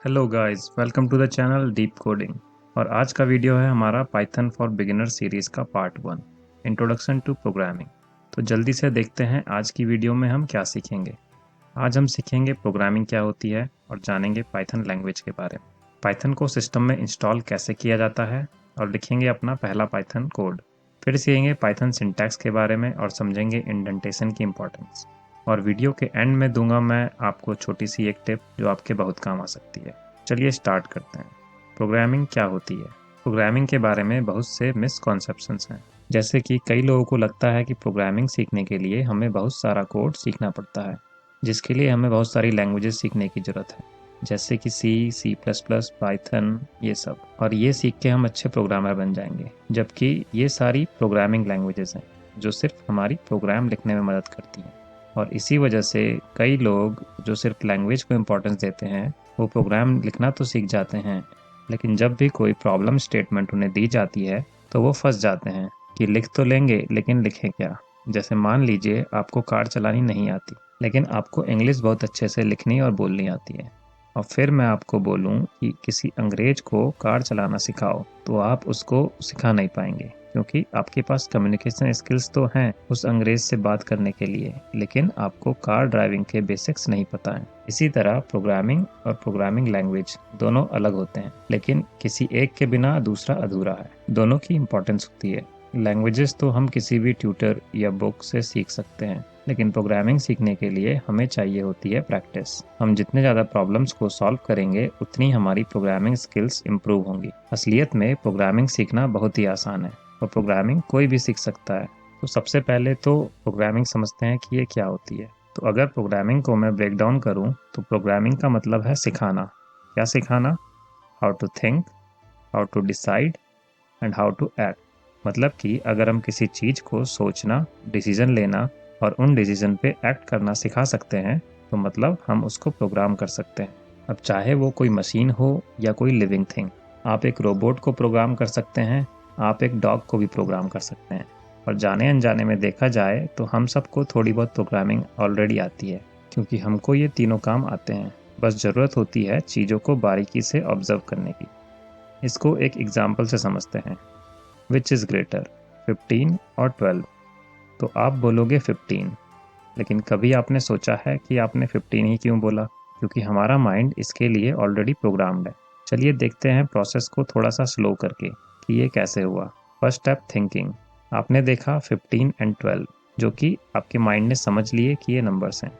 Hello guys, welcome to the channel Deep Coding. और आज का वीडियो है हमारा पाइथन फॉर बिगिनर सीरीज का पार्ट 1, इंट्रोडक्शन टू प्रोग्रामिंग। तो जल्दी से देखते हैं आज की वीडियो में हम क्या सीखेंगे। आज हम सीखेंगे प्रोग्रामिंग क्या होती है और जानेंगे पाइथन लैंग्वेज के बारे में। पाइथन को सिस्टम में इंस्टॉल कैसे किया जाता है और लिखेंगे अपना पहला पाइथन कोड। फिर सीखेंगे पाइथन सिंटैक्स के बारे में और समझेंगे इंडेंटेशन की इंपॉर्टेंस। और वीडियो के एंड में दूंगा मैं आपको छोटी सी एक टिप जो आपके बहुत काम आ सकती है। चलिए स्टार्ट करते हैं। प्रोग्रामिंग क्या होती है? प्रोग्रामिंग के बारे में बहुत से मिसकॉन्सेप्शंस हैं। जैसे कि कई लोगों को लगता है कि प्रोग्रामिंग सीखने के लिए हमें बहुत सारा कोड सीखना पड़ता है, जिसके लिए हमें बहुत सारी लैंग्वेजेस सीखने की ज़रूरत है, जैसे कि सी++, पाइथन, ये सब। और ये सीख के हम अच्छे प्रोग्रामर बन जाएंगे, जबकि ये सारी प्रोग्रामिंग लैंग्वेजेस हैं जो सिर्फ हमारी प्रोग्राम लिखने में मदद करती हैं। और इसी वजह से कई लोग जो सिर्फ लैंग्वेज को इम्पोर्टेंस देते हैं वो प्रोग्राम लिखना तो सीख जाते हैं, लेकिन जब भी कोई प्रॉब्लम स्टेटमेंट उन्हें दी जाती है तो वो फंस जाते हैं कि लिख तो लेंगे लेकिन लिखें क्या। जैसे मान लीजिए आपको कार चलानी नहीं आती, लेकिन आपको इंग्लिश बहुत अच्छे से लिखनी और बोलनी आती है, और फिर मैं आपको बोलूं कि किसी अंग्रेज को कार चलाना सिखाओ, तो आप उसको सिखा नहीं पाएंगे, क्योंकि आपके पास कम्युनिकेशन स्किल्स तो हैं उस अंग्रेज से बात करने के लिए, लेकिन आपको कार ड्राइविंग के बेसिक्स नहीं पता है। इसी तरह प्रोग्रामिंग और प्रोग्रामिंग लैंग्वेज दोनों अलग होते हैं, लेकिन किसी एक के बिना दूसरा अधूरा है। दोनों की इम्पोर्टेंस होती है। लैंग्वेजेस तो हम किसी भी ट्यूटर या बुक से सीख सकते हैं, लेकिन प्रोग्रामिंग सीखने के लिए हमें चाहिए होती है प्रैक्टिस। हम जितने ज़्यादा प्रॉब्लम्स को सॉल्व करेंगे उतनी हमारी प्रोग्रामिंग स्किल्स इंप्रूव होंगी। असलियत में प्रोग्रामिंग सीखना बहुत ही आसान है और प्रोग्रामिंग कोई भी सीख सकता है। तो सबसे पहले तो प्रोग्रामिंग समझते हैं कि ये क्या होती है। तो अगर प्रोग्रामिंग को मैं ब्रेक डाउन करूँ तो प्रोग्रामिंग का मतलब है सिखाना। क्या सिखाना? How to think, how to decide and how to act. मतलब कि अगर हम किसी चीज़ को सोचना, डिसीजन लेना और उन डिसीजन पे एक्ट करना सिखा सकते हैं, तो मतलब हम उसको प्रोग्राम कर सकते हैं। अब चाहे वो कोई मशीन हो या कोई लिविंग थिंग, आप एक रोबोट को प्रोग्राम कर सकते हैं, आप एक डॉग को भी प्रोग्राम कर सकते हैं। और जाने अनजाने में देखा जाए तो हम सबको थोड़ी बहुत प्रोग्रामिंग ऑलरेडी आती है, क्योंकि हमको ये तीनों काम आते हैं। बस ज़रूरत होती है चीज़ों को बारीकी से ऑब्जर्व करने की। इसको एक एग्जाम्पल से समझते हैं। विच इज़ ग्रेटर, 15 और 12? तो आप बोलोगे 15, लेकिन कभी आपने सोचा है कि आपने 15 ही क्यों बोला? क्योंकि हमारा माइंड इसके लिए ऑलरेडी प्रोग्राम्ड है। चलिए देखते हैं प्रोसेस को थोड़ा सा स्लो करके कि ये कैसे हुआ। First step, thinking. आपने देखा 15 एंड 12, जो कि आपके माइंड ने समझ लिए कि ये नंबर्स हैं।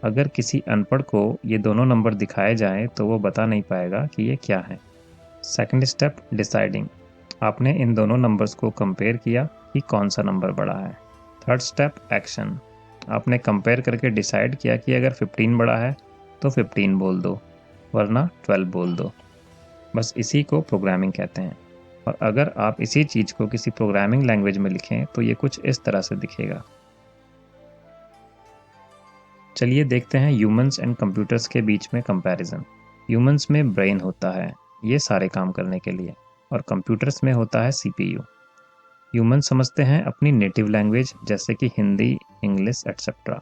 अगर किसी अनपढ़ को ये दोनों नंबर दिखाए जाएं तो वो बता नहीं पाएगा कि ये क्या है। Second step, deciding. आपने इन दोनों नंबर्स को कंपेयर किया कि कौन सा नंबर बड़ा है। Third step, action. आपने कंपेयर करके डिसाइड किया कि अगर 15 बड़ा है तो 15 बोल दो, वरना 12 बोल दो। बस इसी को प्रोग्रामिंग कहते हैं। और अगर आप इसी चीज़ को किसी प्रोग्रामिंग लैंग्वेज में लिखें तो ये कुछ इस तरह से दिखेगा। चलिए देखते हैं ह्यूमंस एंड कंप्यूटर्स के बीच में कंपैरिजन। ह्यूमंस में ब्रेन होता है ये सारे काम करने के लिए, और कंप्यूटर्स में होता है सीपीयू। ह्यूमन समझते हैं अपनी नेटिव लैंग्वेज जैसे कि हिंदी, इंग्लिश एट्सेट्रा,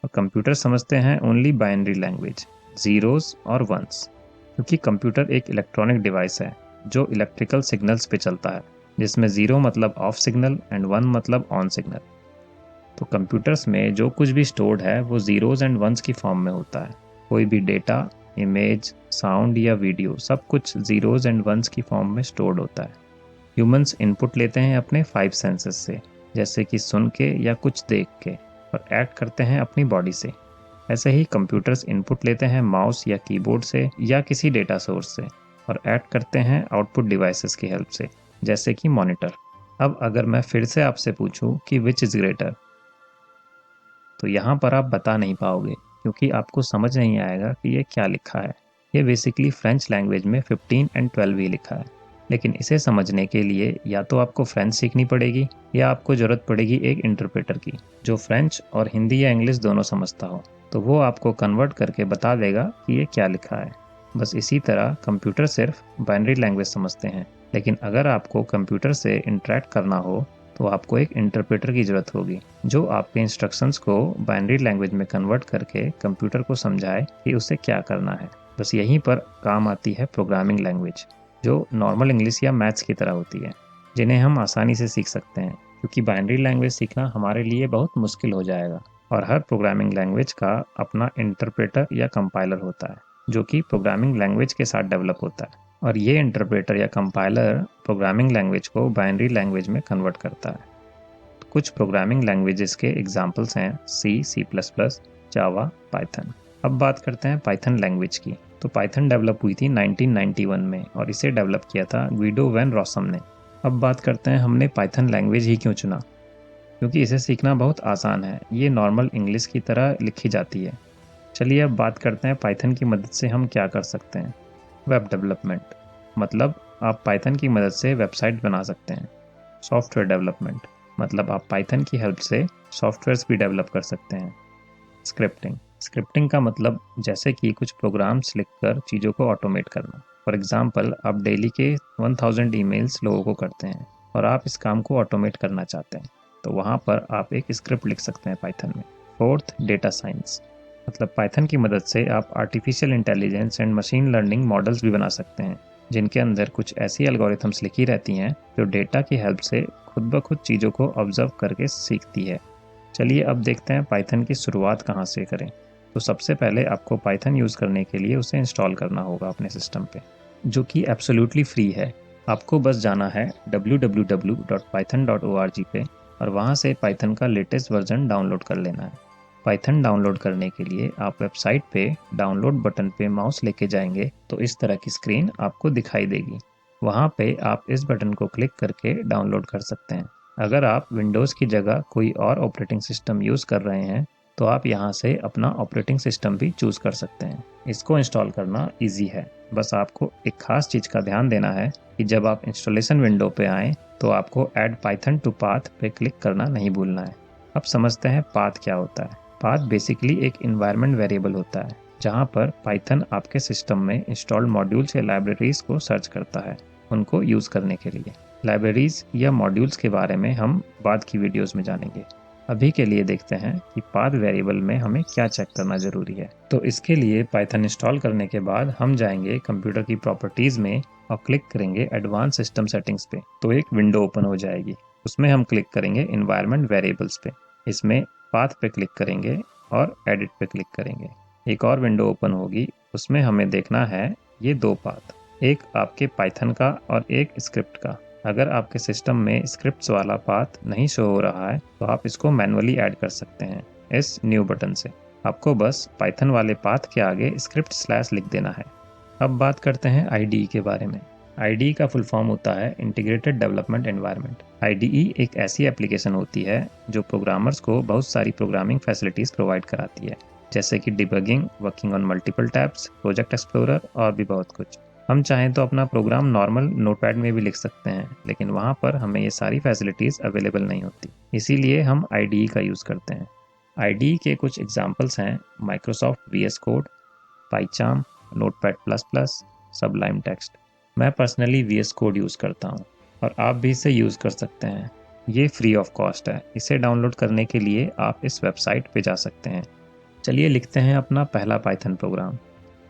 और कंप्यूटर समझते हैं ओनली बाइनरी लैंग्वेज, ज़ीरोज़ और वंस। क्योंकि कंप्यूटर एक इलेक्ट्रॉनिक डिवाइस है जो इलेक्ट्रिकल सिग्नल्स पे चलता है, जिसमें ज़ीरो मतलब ऑफ सिग्नल एंड वन मतलब ऑन सिग्नल। तो कंप्यूटर्स में जो कुछ भी स्टोर्ड है वो ज़ीरोज़ एंड वंस की फॉर्म में होता है। कोई भी डेटा, इमेज, साउंड या वीडियो, सब कुछ ज़ीरोज़ एंड वंस की फॉर्म में स्टोर्ड होता है। ह्यूमंस इनपुट लेते हैं अपने 5 सेंसेस से, जैसे कि सुन के या कुछ देख के, और एक्ट करते हैं अपनी बॉडी से। ऐसे ही कंप्यूटर्स इनपुट लेते हैं माउस या कीबोर्ड से या किसी डेटा सोर्स से, और एक्ट करते हैं आउटपुट डिवाइसेस की हेल्प से, जैसे कि मॉनिटर। अब अगर मैं फिर से आपसे पूछूं कि विच इज़ ग्रेटर, तो यहाँ पर आप बता नहीं पाओगे, क्योंकि आपको समझ नहीं आएगा कि ये क्या लिखा है। ये बेसिकली फ्रेंच लैंग्वेज में 15 एंड 12 ही लिखा है, लेकिन इसे समझने के लिए या तो आपको फ्रेंच सीखनी पड़ेगी या आपको ज़रूरत पड़ेगी एक इंटरप्रेटर की, जो फ्रेंच और हिंदी या इंग्लिश दोनों समझता हो। तो वो आपको कन्वर्ट करके बता देगा कि ये क्या लिखा है। बस इसी तरह कंप्यूटर सिर्फ बाइनरी लैंग्वेज समझते हैं, लेकिन अगर आपको कंप्यूटर से इंटरेक्ट करना हो तो आपको एक इंटरप्रेटर की ज़रूरत होगी, जो आपके इंस्ट्रक्शंस को बाइनरी लैंग्वेज में कन्वर्ट करके कंप्यूटर को समझाए कि उसे क्या करना है। बस यहीं पर काम आती है प्रोग्रामिंग लैंग्वेज, जो नॉर्मल इंग्लिश या मैथ्स की तरह होती है, जिन्हें हम आसानी से सीख सकते हैं, क्योंकि बाइनरी लैंग्वेज सीखना हमारे लिए बहुत मुश्किल हो जाएगा। और हर प्रोग्रामिंग लैंग्वेज का अपना इंटरप्रेटर या कंपाइलर होता है, जो कि प्रोग्रामिंग लैंग्वेज के साथ डेवलप होता है, और ये इंटरप्रेटर या कंपाइलर प्रोग्रामिंग लैंग्वेज को बाइनरी लैंग्वेज में कन्वर्ट करता है। कुछ प्रोग्रामिंग लैंग्वेजेस के एग्जाम्पल्स हैं सी, सी प्लस प्लस, जावा, पाइथन। अब बात करते हैं पाइथन लैंग्वेज की। तो पाइथन डेवलप हुई थी 1991 में, और इसे डेवलप किया था ग्विडो वैन रॉसम ने। अब बात करते हैं हमने पाइथन लैंग्वेज ही क्यों चुना, क्योंकि इसे सीखना बहुत आसान है। ये नॉर्मल इंग्लिश की तरह लिखी जाती है। चलिए अब बात करते हैं पाइथन की मदद से हम क्या कर सकते हैं। वेब डेवलपमेंट, मतलब आप पाइथन की मदद से वेबसाइट बना सकते हैं। सॉफ्टवेयर डेवलपमेंट, मतलब आप पाइथन की हेल्प से सॉफ्टवेयर्स भी डेवलप कर सकते हैं। स्क्रिप्टिंग, स्क्रिप्टिंग का मतलब जैसे कि कुछ प्रोग्राम्स लिखकर चीज़ों को ऑटोमेट करना। फॉर एग्जांपल, आप डेली के 1000 ईमेल्स लोगों को करते हैं और आप इस काम को ऑटोमेट करना चाहते हैं, तो वहाँ पर आप एक स्क्रिप्ट लिख सकते हैं पाइथन में। फोर्थ, डेटा साइंस, मतलब पाइथन की मदद से आप artificial intelligence and machine learning models भी बना सकते हैं, जिनके अंदर कुछ ऐसी एल्गोरिथम्स लिखी रहती हैं जो डेटा की हेल्प से खुद ब खुद चीज़ों को ऑब्जर्व करके सीखती है। चलिए अब देखते हैं पाइथन की शुरुआत कहाँ से करें। तो सबसे पहले आपको पाइथन यूज़ करने के लिए उसे इंस्टॉल करना होगा अपने सिस्टम पे, जो कि एब्सोल्युटली फ्री है। आपको बस जाना है www.python.org पे और वहाँ से पाइथन का लेटेस्ट वर्जन डाउनलोड कर लेना है। पाइथन डाउनलोड करने के लिए आप वेबसाइट पे डाउनलोड बटन पे माउस लेके जाएंगे तो इस तरह की स्क्रीन आपको दिखाई देगी। वहाँ पे आप इस बटन को क्लिक करके डाउनलोड कर सकते हैं। अगर आप विंडोज़ की जगह कोई और ऑपरेटिंग सिस्टम यूज़ कर रहे हैं तो आप यहाँ से अपना ऑपरेटिंग सिस्टम भी चूज़ कर सकते हैं। इसको इंस्टॉल करना ईजी है। बस आपको एक खास चीज़ का ध्यान देना है कि जब आप इंस्टॉलेशन विंडो पे आएँ तो आपको ऐड पाइथन टू पाथ पे क्लिक करना नहीं भूलना है। अब समझते हैं पाथ क्या होता है। पाथ बेसिकली एक इन्वायरमेंट वेरिएबल होता है, जहाँ पर पाइथन आपके सिस्टम में इंस्टॉल्ड मॉड्यूल्स या लाइब्रेरीज को सर्च करता है उनको यूज़ करने के लिए। लाइब्रेरीज या मॉड्यूल्स के बारे में हम बाद की वीडियोस में जानेंगे। अभी के लिए देखते हैं कि पाथ वेरिएबल में हमें क्या चेक करना जरूरी है। तो इसके लिए पाइथन इंस्टॉल करने के बाद हम जाएंगे कंप्यूटर की प्रॉपर्टीज में और क्लिक करेंगे एडवांस सिस्टम सेटिंग्स पे। तो एक विंडो ओपन हो जाएगी, उसमें हम क्लिक करेंगे इन्वायरमेंट वेरिएबल्स पे। इसमें पाथ पे क्लिक करेंगे और एडिट पे क्लिक करेंगे। एक और विंडो ओपन होगी, उसमें हमें देखना है ये दो पाथ, एक आपके पाइथन का और एक स्क्रिप्ट का। अगर आपके सिस्टम में स्क्रिप्ट्स वाला पाथ नहीं शो हो रहा है तो आप इसको मैन्युअली ऐड कर सकते हैं इस न्यू बटन से। आपको बस पाइथन वाले पाथ के आगे स्क्रिप्ट स्लैश लिख देना है। अब बात करते हैं आईडीई के बारे में। आईडीई का फुल फॉर्म होता है इंटीग्रेटेड डेवलपमेंट एनवायरनमेंट। आईडीई एक ऐसी एप्लीकेशन होती है जो प्रोग्रामर्स को बहुत सारी प्रोग्रामिंग फैसिलिटीज़ प्रोवाइड कराती है, जैसे कि debugging, working on multiple tabs, project explorer और भी बहुत कुछ। हम चाहें तो अपना प्रोग्राम नॉर्मल नोटपैड में भी लिख सकते हैं, लेकिन वहाँ पर हमें ये सारी फैसिलिटीज़ अवेलेबल नहीं होती, इसीलिए हम आईडीई का यूज़ करते हैं। आईडीई के कुछ एग्जाम्पल्स हैं Microsoft VS Code, PyCharm, Notepad plus plus, Sublime Text. मैं पर्सनली वीएस कोड यूज़ करता हूँ और आप भी इसे यूज़ कर सकते हैं। ये फ्री ऑफ कॉस्ट है। इसे डाउनलोड करने के लिए आप इस वेबसाइट पे जा सकते हैं। चलिए लिखते हैं अपना पहला पाइथन प्रोग्राम।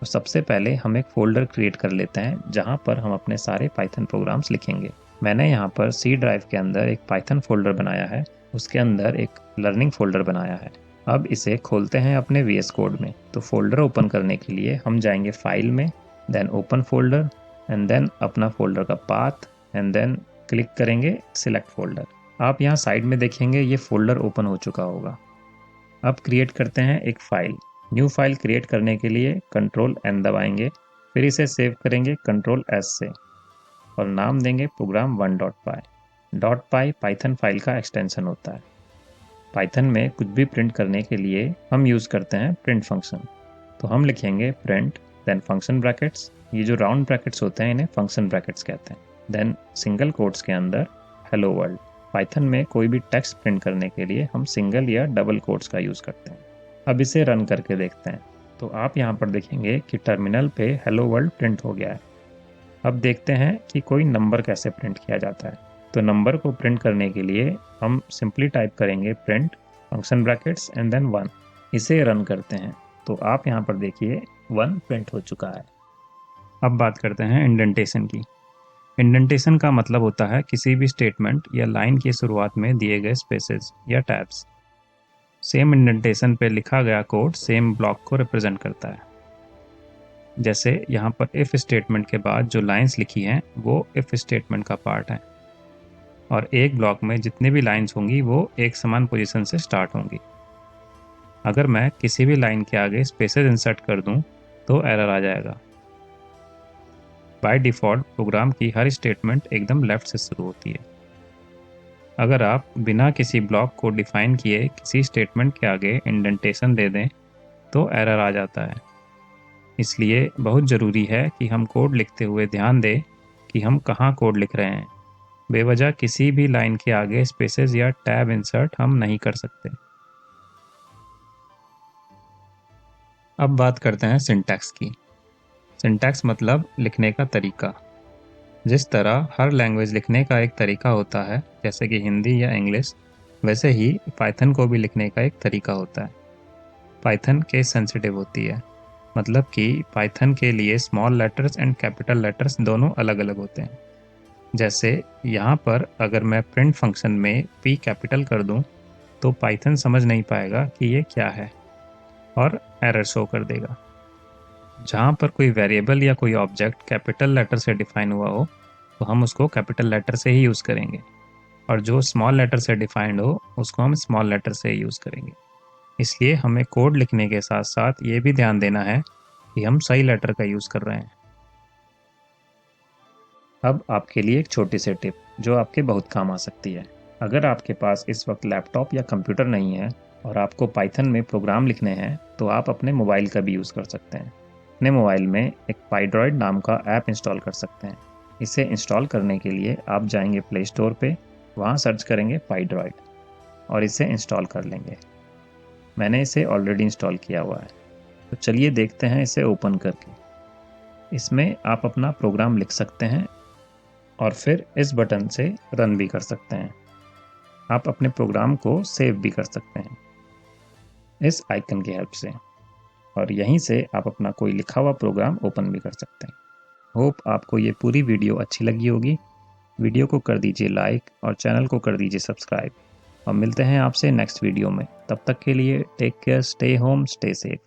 तो सबसे पहले हम एक फ़ोल्डर क्रिएट कर लेते हैं जहाँ पर हम अपने सारे पाइथन प्रोग्राम्स लिखेंगे। मैंने यहाँ पर सी ड्राइव के अंदर एक पाइथन फ़ोल्डर बनाया है, उसके अंदर एक लर्निंग फ़ोल्डर बनाया है। अब इसे खोलते हैं अपने वीएस कोड में। तो फोल्डर ओपन करने के लिए हम जाएंगे फाइल में, then open folder and then अपना फोल्डर का पाथ एंड देन क्लिक करेंगे सिलेक्ट फोल्डर। आप यहाँ साइड में देखेंगे ये फोल्डर ओपन हो चुका होगा। अब क्रिएट करते हैं एक फाइल। न्यू फाइल क्रिएट करने के लिए कंट्रोल एन दबाएंगे, फिर इसे सेव करेंगे कंट्रोल एस से और नाम देंगे प्रोग्राम 1.py। डॉट पाई पाइथन फाइल का एक्सटेंशन होता है। पाइथन में कुछ भी प्रिंट करने के लिए हम यूज़ करते हैं प्रिंट फंक्शन। तो हम लिखेंगे प्रिंट देन फंक्शन ब्रैकेट्स, ये जो राउंड ब्रैकेट्स होते हैं इन्हें फंक्शन ब्रैकेट्स कहते हैं, देन सिंगल कोट्स के अंदर हेलो वर्ल्ड। पाइथन में कोई भी टेक्स्ट प्रिंट करने के लिए हम सिंगल या डबल कोट्स का यूज़ करते हैं। अब इसे रन करके देखते हैं। तो आप यहाँ पर देखेंगे कि टर्मिनल पे हेलो वर्ल्ड प्रिंट हो गया है। अब देखते हैं कि कोई नंबर कैसे प्रिंट किया जाता है। तो नंबर को प्रिंट करने के लिए हम सिंपली टाइप करेंगे print function brackets and then 1। इसे रन करते हैं तो आप यहाँ पर देखिए 1 प्रिंट हो चुका है। अब बात करते हैं इंडेंटेशन की। इंडेंटेशन का मतलब होता है किसी भी स्टेटमेंट या लाइन की शुरुआत में दिए गए स्पेसेस या टैब्स। सेम इंडेंटेशन पे लिखा गया कोड सेम ब्लॉक को रिप्रेजेंट करता है। जैसे यहाँ पर इफ स्टेटमेंट के बाद जो लाइंस लिखी हैं वो इफ स्टेटमेंट का पार्ट है, और एक ब्लॉक में जितने भी लाइंस होंगी वो एक समान पोजीशन से स्टार्ट होंगी। अगर मैं किसी भी लाइन के आगे स्पेसेस इंसर्ट कर दूं तो एरर आ जाएगा। बाय डिफ़ॉल्ट प्रोग्राम की हर स्टेटमेंट एकदम लेफ्ट से शुरू होती है। अगर आप बिना किसी ब्लॉक को डिफाइन किए किसी स्टेटमेंट के आगे इंडेंटेशन दे दें तो एरर आ जाता है। इसलिए बहुत ज़रूरी है कि हम कोड लिखते हुए ध्यान दें कि हम कहाँ कोड लिख रहे हैं। बेवजह किसी भी लाइन के आगे स्पेसेस या टैब इंसर्ट हम नहीं कर सकते। अब बात करते हैं सिंटैक्स की। सिंटैक्स मतलब लिखने का तरीका। जिस तरह हर लैंग्वेज लिखने का एक तरीका होता है, जैसे कि हिंदी या इंग्लिश, वैसे ही पाइथन को भी लिखने का एक तरीका होता है। पाइथन केस सेंसिटिव होती है, मतलब कि पाइथन के लिए small letters and capital letters दोनों अलग अलग होते हैं। जैसे यहाँ पर अगर मैं प्रिंट फंक्शन में p कैपिटल कर दूँ तो पाइथन समझ नहीं पाएगा कि ये क्या है और एरर शो कर देगा। जहाँ पर कोई वेरिएबल या कोई ऑब्जेक्ट कैपिटल लेटर से डिफाइन हुआ हो तो हम उसको कैपिटल लेटर से ही यूज़ करेंगे, और जो स्मॉल लेटर से डिफाइंड हो उसको हम स्मॉल लेटर से ही यूज़ करेंगे। इसलिए हमें कोड लिखने के साथ साथ ये भी ध्यान देना है कि हम सही लेटर का यूज़ कर रहे हैं। अब आपके लिए एक छोटी सी टिप जो आपके बहुत काम आ सकती है। अगर आपके पास इस वक्त लैपटॉप या कंप्यूटर नहीं है और आपको पाइथन में प्रोग्राम लिखने हैं तो आप अपने मोबाइल का भी यूज़ कर सकते हैं। अपने मोबाइल में एक पाइड्रॉइड नाम का ऐप इंस्टॉल कर सकते हैं। इसे इंस्टॉल करने के लिए आप जाएंगे प्ले स्टोर पे, वहाँ सर्च करेंगे पाइड्रॉइड और इसे इंस्टॉल कर लेंगे। मैंने इसे ऑलरेडी इंस्टॉल किया हुआ है, तो चलिए देखते हैं इसे ओपन करके। इसमें आप अपना प्रोग्राम लिख सकते हैं और फिर इस बटन से रन भी कर सकते हैं। आप अपने प्रोग्राम को सेव भी कर सकते हैं इस आइकन की हेल्प से, और यहीं से आप अपना कोई लिखा हुआ प्रोग्राम ओपन भी कर सकते हैं। होप आपको ये पूरी वीडियो अच्छी लगी होगी। वीडियो को कर दीजिए लाइक और चैनल को कर दीजिए सब्सक्राइब, और मिलते हैं आपसे नेक्स्ट वीडियो में। तब तक के लिए take care, stay home, stay safe.